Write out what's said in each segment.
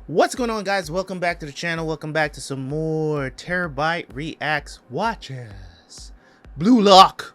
What's going on, guys? Welcome back to the channel. Welcome back to some more Terabyte Reacts watches. Blue Lock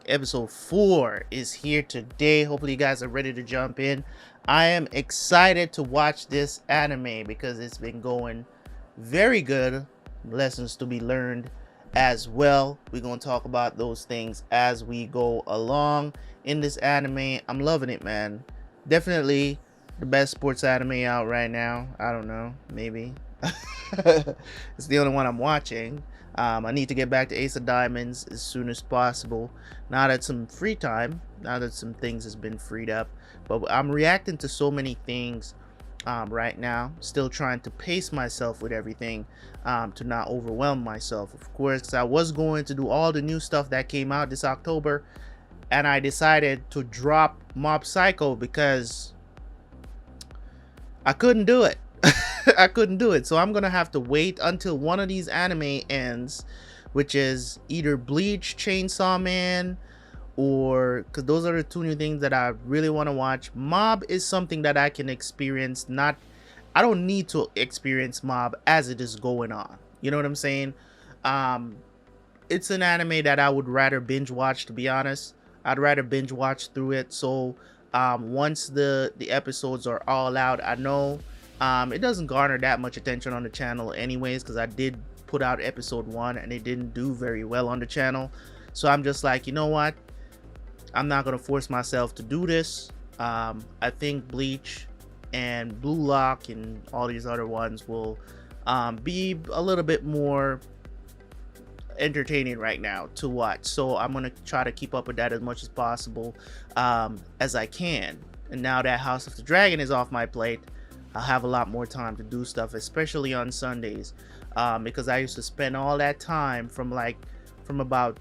episode 4 is here today. Hopefully you guys are ready to jump in. I am excited to watch this anime because it's been going very good. Lessons to be learned as well. We're going to talk about those things as we go along in this anime. I'm loving it, man. Definitely the best sports anime out right now. I don't know, maybe. It's the only one I'm watching. I need to get back to Ace of Diamonds as soon as possible. Now that some free time, now that some things has been freed up. But I'm reacting to so many things right now. Still trying to pace myself with everything to not overwhelm myself. Of course, 'cause I was going to do all the new stuff that came out this October. And I decided to drop Mob Psycho because I couldn't do it. I couldn't do it. So I'm gonna have to wait until one of these anime ends, which is either Bleach, Chainsaw Man, or because those are the two new things that I really want to watch. Mob is something that I can experience. I don't need to experience Mob as it is going on. You know what I'm saying? It's an anime that I would rather binge watch, to be honest. I'd rather binge watch through it. So once the episodes are all out, I know it doesn't garner that much attention on the channel anyways, because I did put out episode 1 and it didn't do very well on the channel. So I'm just like, you know what, I'm not gonna force myself to do this. I think Bleach and Blue Lock and all these other ones will be a little bit more entertaining right now to watch, so I'm gonna try to keep up with that as much as possible as I can. And now that House of the Dragon is off my plate, I'll have a lot more time to do stuff, especially on Sundays, because I used to spend all that time for about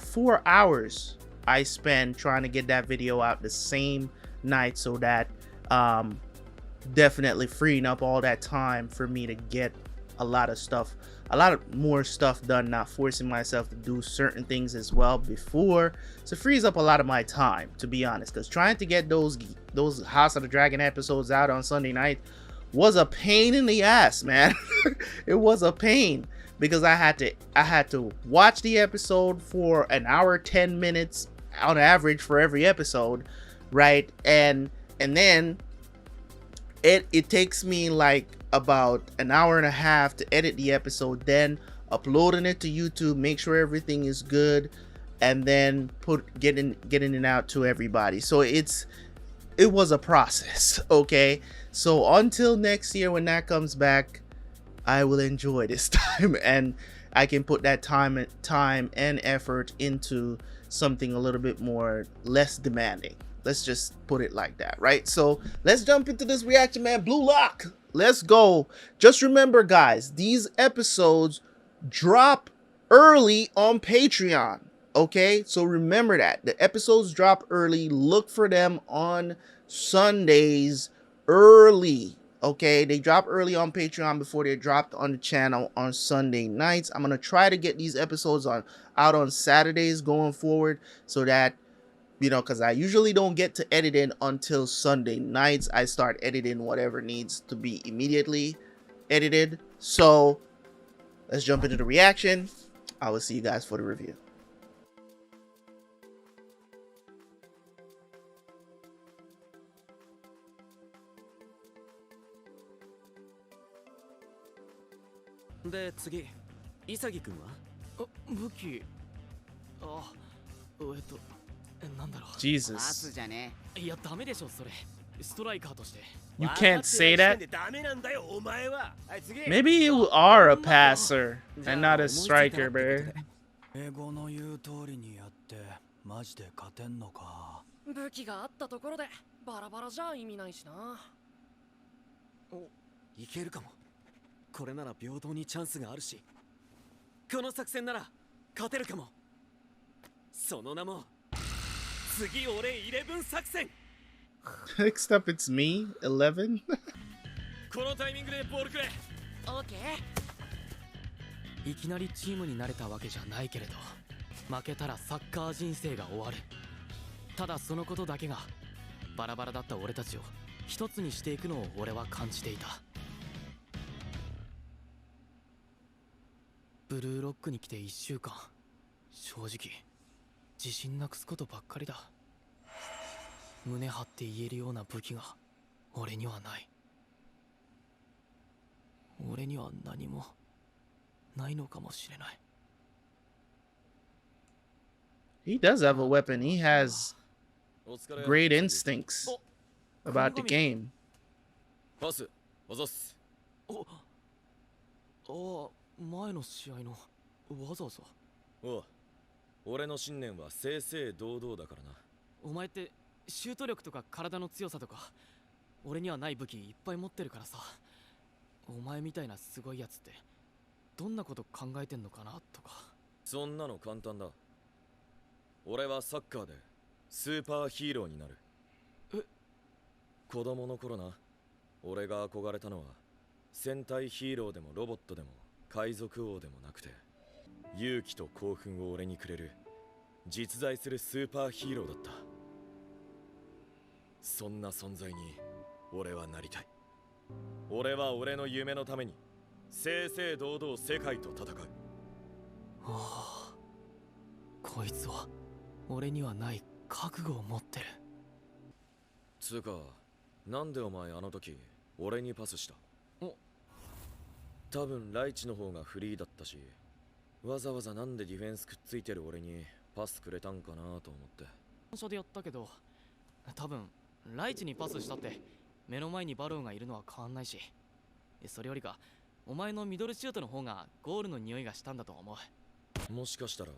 4 hours I spend trying to get that video out the same night, so that definitely freeing up all that time for me to get a lot of more stuff done, not forcing myself to do certain things as well before. So it frees up a lot of my time, to be honest, because trying to get those House of the Dragon episodes out on Sunday night was a pain in the ass, man. It was a pain because I had to watch the episode for an hour 10 minutes on average for every episode, right? And then it takes me like about an hour and a half to edit the episode, then uploading it to YouTube, make sure everything is good, and then getting it out to everybody. So it was a process. Okay, so until next year when that comes back, I will enjoy this time and I can put that time and effort into something a little bit more less demanding. Let's just put it like that, right? So let's jump into this reaction, man. Blue Lock, let's go. Just remember, guys, these episodes drop early on Patreon, okay? So remember that. The episodes drop early. Look for them on Sundays early, okay? They drop early on Patreon before they're dropped on the channel on Sunday nights. I'm going to try to get these episodes out on Saturdays going forward, so that, you know, because I usually don't get to edit in until Sunday nights. I start editing whatever needs to be immediately edited. So let's jump into the reaction. I will see you guys for the review. Jesus. You can't say that? Maybe you are a passer and not a striker, bro. 武器があったところでバラバラじゃ意味ないしな。お、いけるかも。これなら平等にチャンスがあるし、この作戦なら勝てるかも。その名も次俺11作戦。Next up, it's me, 11. このタイミングでボールくれ。オッケー。いきなりチームになれたわけじゃないけれど、負けたらサッカー人生が終わる。ただそのことだけがバラバラだった俺たちを一つにしていくのを俺は感じていた。ブルーロックに来て1週間、正直自信なくすことばっかりだ。胸張って言えるような武器が俺にはない。俺には何もないのかもしれない。 He does have a weapon. He has お疲れ。 great instincts お about the game. パス、あざっす。前の試合のわざわざ。おう、俺の信念は正々堂々だからな。お前ってシュート力とか体の強さとか俺にはない武器いっぱい持ってるからさ。お前みたいなすごいやつってどんなこと考えてんのかなとか。そんなの簡単だ。俺はサッカーでスーパーヒーローになる。え、子供の頃な、俺が憧れたのは戦隊ヒーローでもロボットでも海賊王でもなくて、勇気と興奮を俺にくれる実在するスーパーヒーローだった。そんな存在に俺はなりたい。俺は俺の夢のために正々堂々世界と戦う。ああ、こいつは俺にはない覚悟を持ってる。つうか、なんでお前あの時俺にパスした？多分ライチの方がフリーだったし、わざわざなんでディフェンスくっついてる俺にパスくれたんかなと思って。最初でやったけど、多分ライチにパスしたって目の前にバローがいるのは変わんないし、それよりかお前のミドルシュートの方がゴールの匂いがしたんだと思う。もしかしたら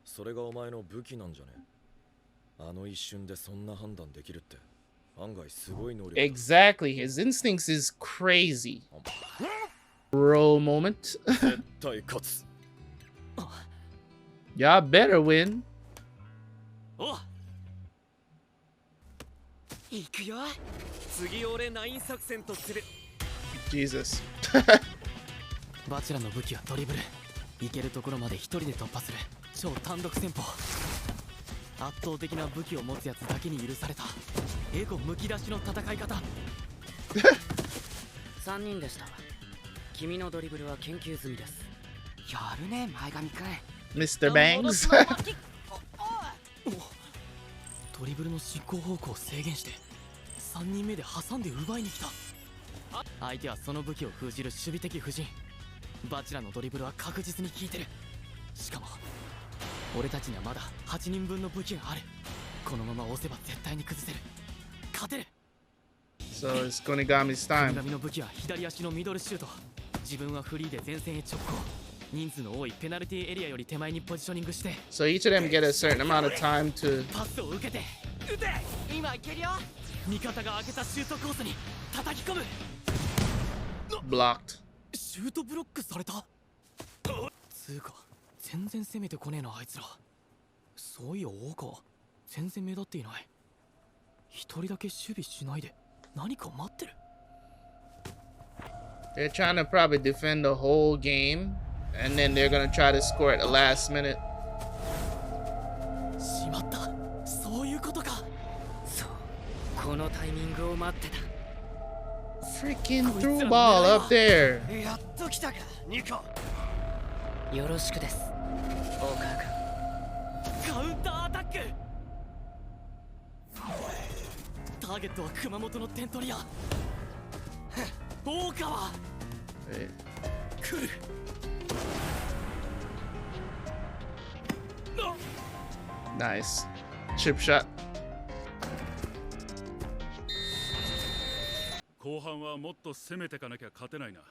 それがお前の武器なんじゃね？あの一瞬でそんな判断できるって案外すごい能力。 Exactly. His instincts is crazy. Bro moment. 絶対勝つ。Y'all better win. お、行くよ。次俺9作戦とする。 Jesus. バチェラの武器はドリブル。行けるところまで一人で突破する超単独戦法。圧倒的な武器を持つやつだけに許されたエゴむき出しの戦い方。3人でした。君のドリブルは研究済みです。やるね、前髪くん。 Mr. Bangs. ドリブルの進行方向を制限して3人目で挟んで奪いに来た。相手はその武器を封じる守備的布陣。バチェラのドリブルは確実に効いてる。しかも俺たちにはまだ8人分の武器がある。このまま押せば絶対に崩せる。勝てる。 So it's Konigami's time. 神の武器は左足のミドルシュート。自分はフリーで前線へ直行。人数の多いペナルティーエリアより手前にポジショニングして。 So each of them get a certain amount of time to. パスを受けて撃て。今いけるよ。味方が開けたシュートコースに叩き込む。 Blocked. シュートブロックされた。つうか全然攻めてこねえなあいつら。そういや大川全然目立っていない。一人だけ守備しないで何か待ってる。 They're trying to probably defend the whole game, and then they're gonna try to score at the last minute. しまった、そういうことか。そう、このタイミングを待ってた。 Freaking through ball up there. やっと来たか、ニコ。よろしくです、大川君。カウンターアタック。ターゲットは熊本のテントリア。大川。Hey. 来る。Nice. Chip shot. 後半はもっと攻めてかなきゃ勝てないな。っ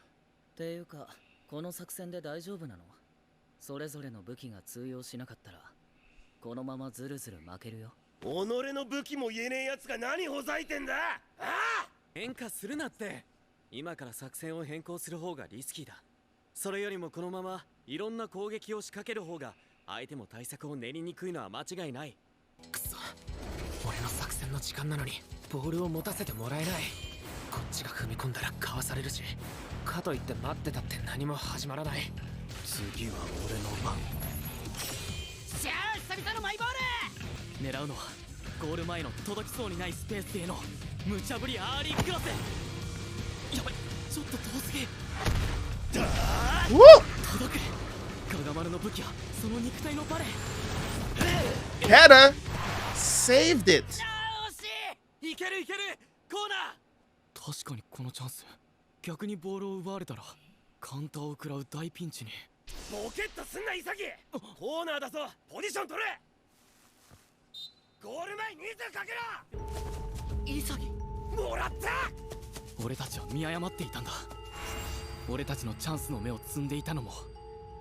ていうか、この作戦で大丈夫なの？それぞれの武器が通用しなかったらこのままズルズル負けるよ。己の武器も言えねえやつが何ほざいてんだ。ああ、変化するなって。今から作戦を変更する方がリスキーだ。それよりもこのままいろんな攻撃を仕掛ける方が相手も対策を練りにくいのは間違いない。くそ、俺の作戦の時間なのにボールを持たせてもらえない。こっちが踏み込んだらかわされるし、かといって待ってたって何も始まらない。次は俺の番。じゃあ久々のマイボール。狙うのはゴール前の届きそうにないスペースへの無茶ぶりアーリークロス。やばい、ちょっと遠すぎ。 Woo! 届く。加賀丸の武器はその肉体のバレー。 Header saved it. 惜しい。いけるいける。コーナー。確かにこのチャンス、逆にボールを奪われたらカウンターを食らう大ピンチに。ボケっとすんな潔。コーナーだぞ。ポジション取れ。ゴール前人数かけろ。潔、もらった。俺たちは見誤っていたんだ。俺たちのチャンスの芽を摘んでいたのも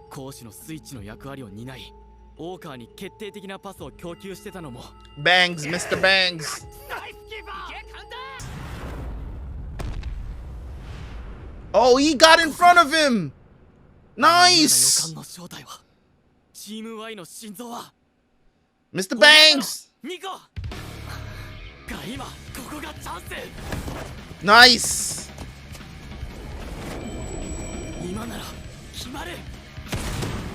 攻守のスイッチの役割を担い、大川に決定的なパスを供給してたのも。 Bangs, Mr. Bangs. ナイスキーパー。 Oh, he got in front of him. 予感 Nice. の正体は、チーム Y の心臓は Mr. Bangs. ニコが今ここがチャンス。 Nice. 今なら決まる。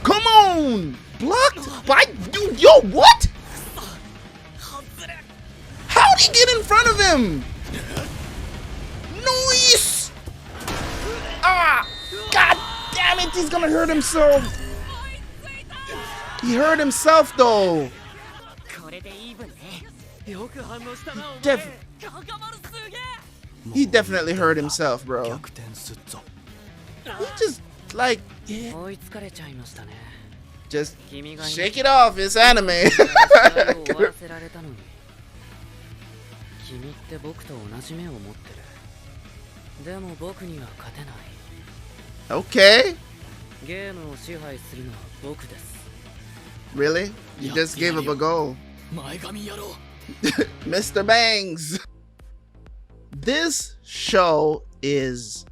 Come on. Blocked by dude. Yo, what? 外れ。 How'd he get in front of him? Nice. Ah. God damn it. He's gonna hurt himself. He hurt himself though. これでイーブンね。よく反応したなお前。 Def- 加賀丸すげえ。 He definitely hurt himself, bro. 逆転すっぞ。 He just like 追いつかれちゃいましたね。 just 君がいな shake it off. It's anime. 試合を終わらせられたのに。君って僕と同じ目を持ってる。でも僕には勝てない。 Okay. ゲームを支配するのは僕です。 Really? You just gave up a goal. 前髪野郎。 Mr. Bangs. This show is,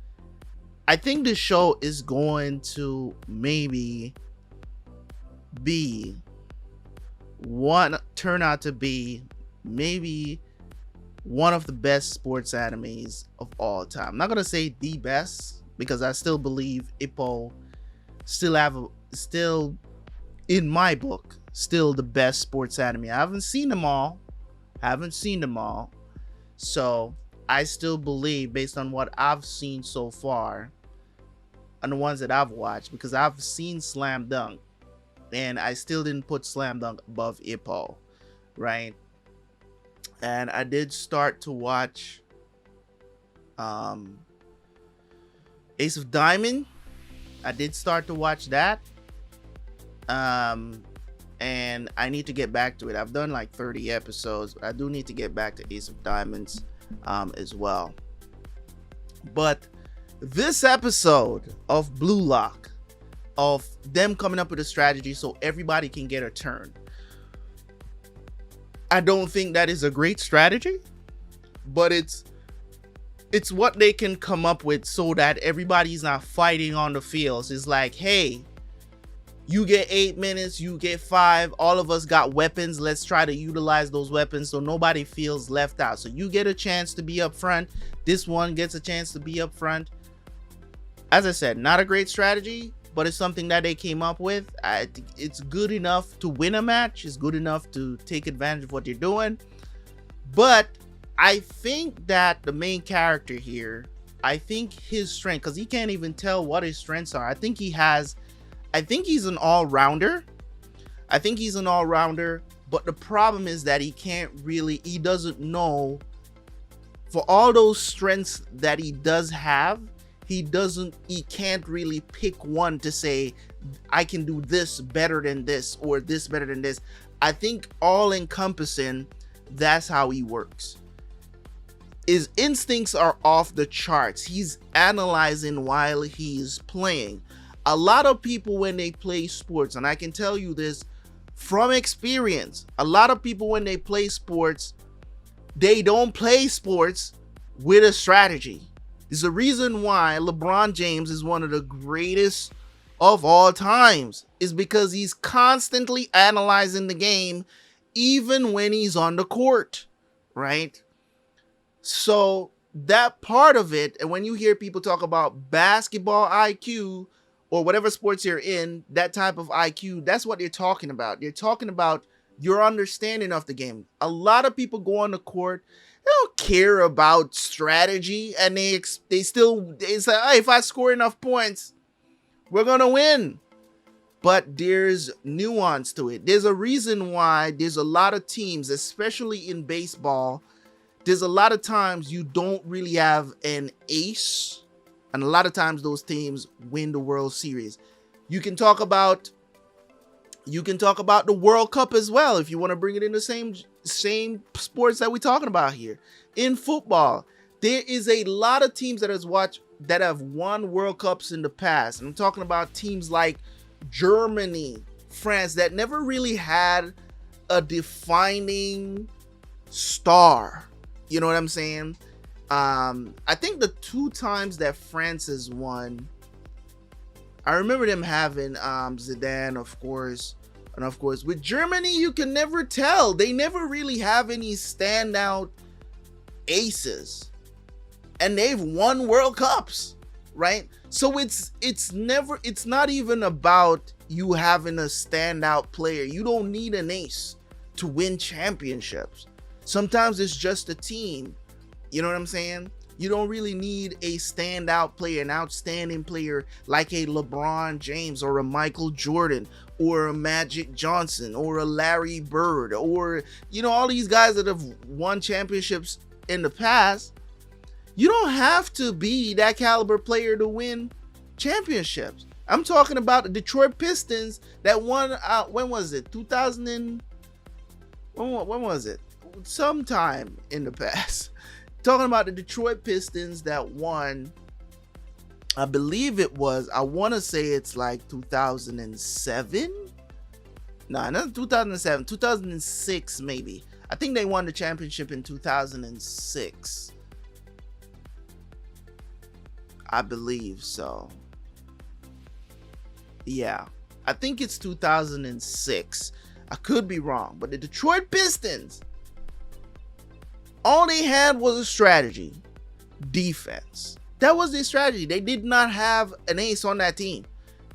I think this show is going to maybe turn out to be maybe one of the best sports animes of all time. I'm not gonna say the best because I still believe Ippo still in my book still the best sports anime. I haven't seen them all. So I still believe, based on what I've seen so far and the ones that I've watched, because I've seen Slam Dunk and I still didn't put Slam Dunk above Ippo, right? And I did start to watch Ace of Diamond. I did start to watch that. And I need to get back to it. I've done like 30 episodes, but I do need to get back to Ace of Diamonds as well. But this episode of Blue Lock, of them coming up with a strategy so everybody can get a turn, I don't think that is a great strategy, but it's what they can come up with so that everybody's not fighting on the fields. It's like, hey, you get 8 minutes, you get 5, all of us got weapons, let's try to utilize those weapons so nobody feels left out. So you get a chance to be up front, this one gets a chance to be up front. As I said, not a great strategy, but it's something that they came up with. It's good enough to win a match, it's good enough to take advantage of what you're doing. But I think that the main character here, I think his strength, because he can't even tell what his strengths are. I think he's an all-rounder. But the problem is that he doesn't know, for all those strengths that he does have, he can't really pick one to say, I can do this better than this or this better than this. I think all encompassing, that's how he works. His instincts are off the charts. He's analyzing while he's playing. A lot of people, when they play sports, and I can tell you this from experience, a lot of people when they play sports, they don't play sports with a strategy. There's a reason why LeBron James is one of the greatest of all times, is because he's constantly analyzing the game even when he's on the court, right? So that part of it, and when you hear people talk about basketball IQ or whatever sports you're in, that type of IQ, that's what they're talking about. They're talking about your understanding of the game. A lot of people go on the court, they don't care about strategy, and they say, hey, if I score enough points, we're gonna win. But there's nuance to it. There's a reason why there's a lot of teams, especially in baseball, there's a lot of times you don't really have an ace, and a lot of times those teams win the World Series. You can talk about the World Cup as well, if you want to bring it in the same sports that we're talking about here. In football, there is a lot of teams that have won World Cups in the past. And I'm talking about teams like Germany, France, that never really had a defining star. You know what I'm saying? I think the 2 times that France has won, I remember them having Zidane, of course. And of course, with Germany, you can never tell. They never really have any standout aces. And they've won World Cups, right? So it's not even about you having a standout player. You don't need an ace to win championships. Sometimes it's just a team. You know what I'm saying? You don't really need a standout player, an outstanding player like a LeBron James or a Michael Jordan or a Magic Johnson or a Larry Bird or, you know, all these guys that have won championships in the past. You don't have to be that caliber player to win championships. I'm talking about the Detroit Pistons that won, when was it? 2000 and, when was it? Sometime in the past. Talking about the Detroit Pistons that won, I believe it was, I want to say it's like 2007. No, not 2007, 2006 maybe. I think they won the championship in 2006. I believe so. Yeah, I think it's 2006. I could be wrong, but the Detroit Pistons, all they had was a strategy, defense. That was their strategy. They did not have an ace on that team.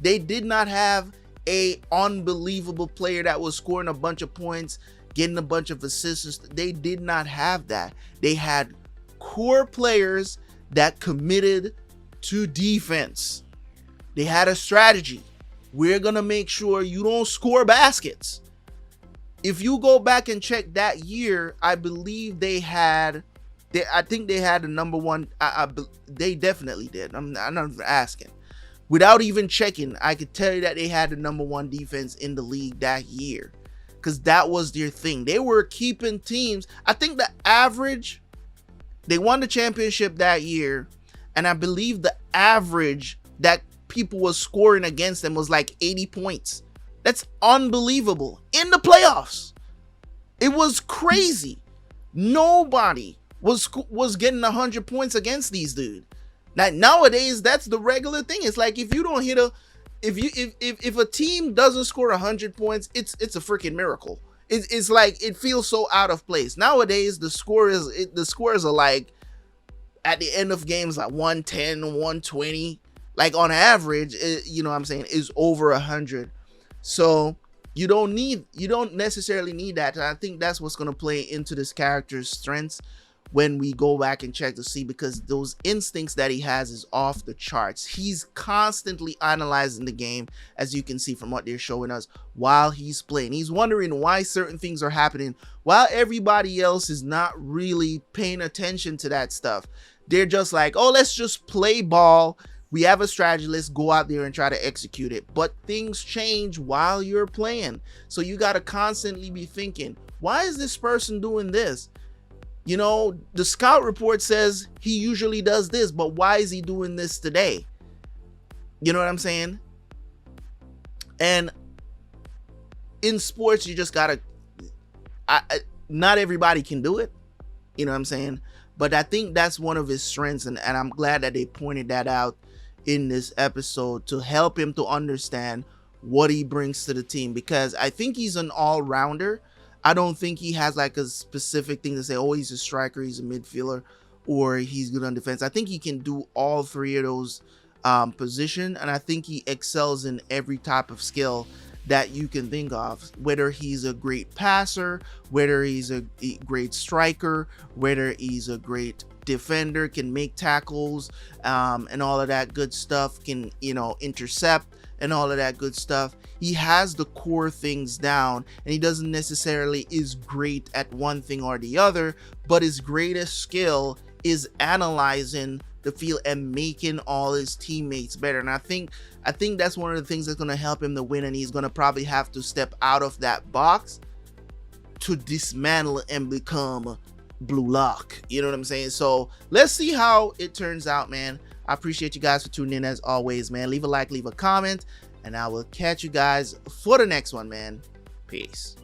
They did not have a unbelievable player that was scoring a bunch of points, getting a bunch of assists. They did not have that. They had core players that committed to defense. They had a strategy. We're going to make sure you don't score baskets. If you go back and check that year, I believe I think they had the number one. They definitely did. I'm not asking. Without even checking, I could tell you that they had the number 1 defense in the league that year, because that was their thing. They were keeping teams. I think the average, they won the championship that year, and I believe the average that people was scoring against them was like 80 points. That's unbelievable. In the playoffs, it was crazy. Nobody was getting 100 points against these dudes. Now nowadays, that's the regular thing. It's like if you don't hit if a team doesn't score 100 points, it's a freaking miracle. It's like it feels so out of place. Nowadays, the scores are like at the end of games like 110, 120. Like on average, you know what I'm saying, is over 100. So you don't necessarily need that. And I think that's what's going to play into this character's strengths when we go back and check to see, because those instincts that he has is off the charts. He's constantly analyzing the game, as you can see from what they're showing us while he's playing. He's wondering why certain things are happening while everybody else is not really paying attention to that stuff. They're just like, oh, let's just play ball. We have a strategy, let's go out there and try to execute it. But things change while you're playing. So you got to constantly be thinking, why is this person doing this? You know, the scout report says he usually does this, but why is he doing this today? You know what I'm saying? And in sports, you just got to, not everybody can do it. You know what I'm saying? But I think that's one of his strengths. And I'm glad that they pointed that out in this episode to help him to understand what he brings to the team, because I think he's an all-rounder. I don't think he has like a specific thing to say, oh, he's a striker, he's a midfielder, or he's good on defense. I think he can do all 3 of those positions, and I think he excels in every type of skill that you can think of, whether he's a great passer, whether he's a great striker, whether he's a great defender, can make tackles, and all of that good stuff, can, you know, intercept and all of that good stuff. He has the core things down, and he doesn't necessarily is great at one thing or the other, but his greatest skill is analyzing the field and making all his teammates better. And I think that's one of the things that's going to help him to win, and he's going to probably have to step out of that box to dismantle and become Blue Lock. You know what I'm saying? So let's see how it turns out, man. I appreciate you guys for tuning in as always, man. Leave a like, leave a comment, and I will catch you guys for the next one, man. Peace.